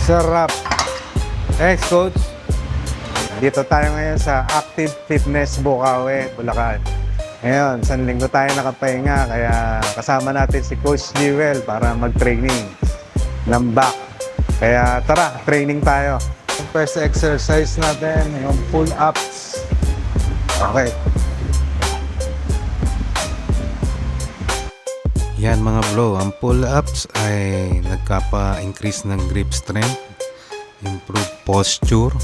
Sarap. Thanks, Coach. Dito tayo ngayon sa Active Fitness Bukawi, Bulacan. Ngayon, isang linggo tayo nakapahinga, kaya kasama natin si Coach Jewel para mag-training ng back. Kaya tara, training tayo. Yung first exercise natin, yung pull-ups. Okay. Yan mga bro, ang pull-ups ay nagkapa-increase ng grip strength, improve posture,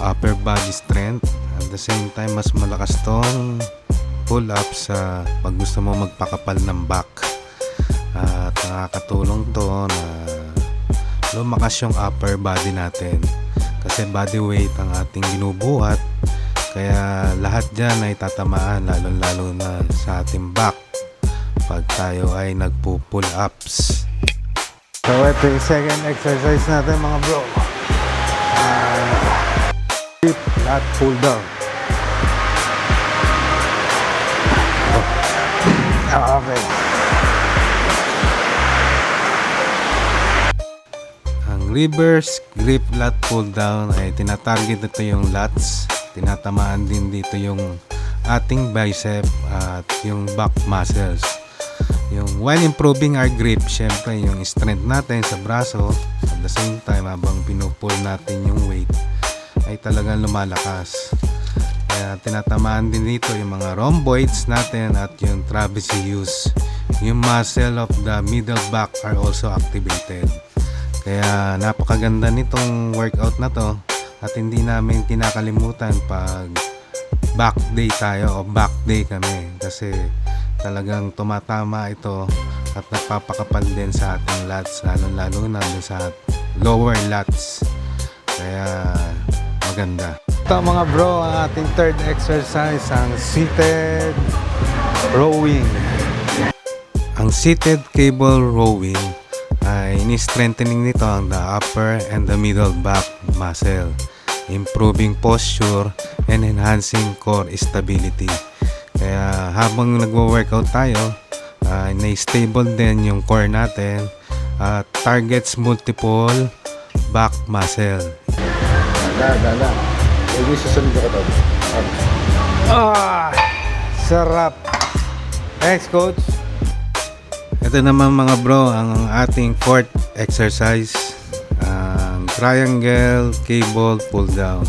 upper body strength. At the same time, mas malakas tong pull-ups sa pag gusto mo magpakapal ng back. At nakakatulong to na lumakas yung upper body natin. Kasi body weight ang ating binubuhat. Kaya lahat dyan ay tatamaan, lalo-lalo na sa ating back pag tayo ay nagpo-pull ups. So ito yung second exercise natin mga bro. Deep lat pull down. Okay. Ang reverse grip lat pull down ay tinatarget ito yung lats. Tinatamaan din dito yung ating bicep at yung back muscles. Yung while improving our grip, syempre yung strength natin sa braso, at the same time habang pinupull natin yung weight ay talagang lumalakas. Kaya tinatamaan din dito yung mga rhomboids natin at yung trapezius. Yung muscle of the middle back are also activated. Kaya napakaganda nitong workout na to at hindi namin kinakalimutan pag back day tayo o back day kami, kasi talagang tumatama ito at nagpapakapal din sa ating lats, lalo na sa lower lats. Kaya maganda. Ito mga bro, ang ating third exercise, ang seated rowing. Ang seated cable rowing ay ini-strengthening nito ang the upper and the middle back muscle, improving posture and enhancing core stability. Kaya habang nagwo-workout tayo, na-stable din yung core natin at targets multiple back muscle. Dala. Huwag yung susunod na ito. Sarap. Thanks, Coach. Ito naman mga bro, ang ating fourth exercise, ang triangle cable pull down.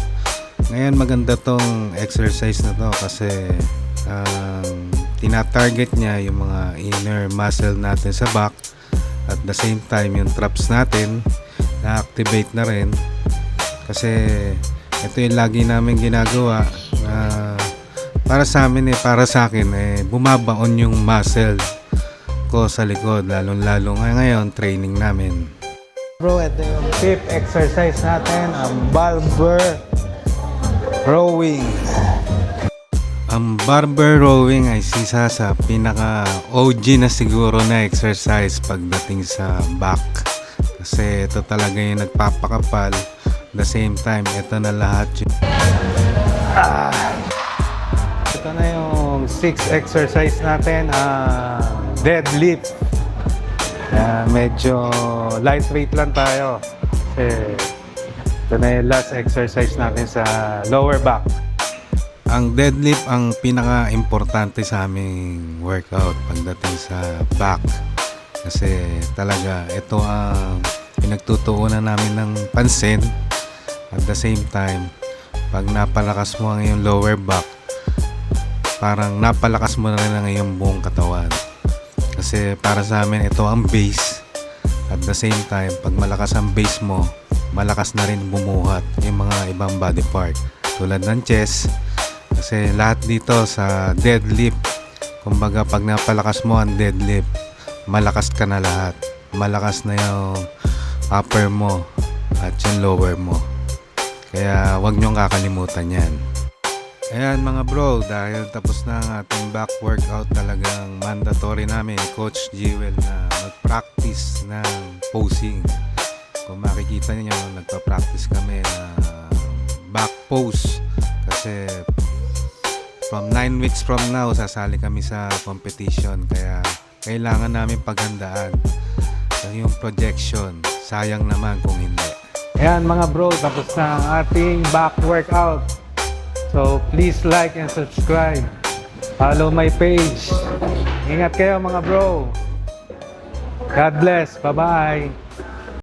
Ngayon maganda tong exercise na to kasi tinatarget niya yung mga inner muscle natin sa back, at the same time yung traps natin na-activate na rin, kasi ito yung lagi namin ginagawa para sa amin para sa akin bumabaon yung muscle ko sa likod, lalo ngayon training namin. Bro, ito yung fifth exercise natin, ang barber rowing. Ang barber rowing ay isa sa pinaka OG na siguro na exercise pagdating sa back, kasi ito talaga yung nagpapakapal. The same time, ito na lahat yung Ito na yung sixth exercise natin, deadlift. Medyo lightweight lang tayo kasi ito na yung last exercise natin sa lower back. Ang deadlift ang pinaka-importante sa aming workout pagdating sa back, kasi talaga ito ang pinagtutuunan namin ng pansin. At the same time, pag napalakas mo ang iyong lower back, parang napalakas mo na rin ang iyong buong katawan, kasi para sa amin ito ang base. At the same time, pag malakas ang base mo, malakas na rin bumuhat yung mga ibang body part tulad ng chest. Kasi lahat dito sa deadlift, kumbaga pag napalakas mo ang deadlift, malakas ka na lahat. Malakas na yung upper mo at yung lower mo. Kaya wag nyong kakalimutan yan. Ayan mga bro, dahil tapos na ang ating back workout, talagang mandatory namin Coach Jewel na mag-practice ng posing. Kung makikita niyo, nagpa-practice kami na back pose, kasi from 9 weeks from now sasali kami sa competition, kaya kailangan namin paghandaan. yung projection. Sayang naman kung hindi. Ayan mga bro, tapos na ang ating back workout. So please like and subscribe. Follow my page. Ingat kayo mga bro. God bless. Bye-bye.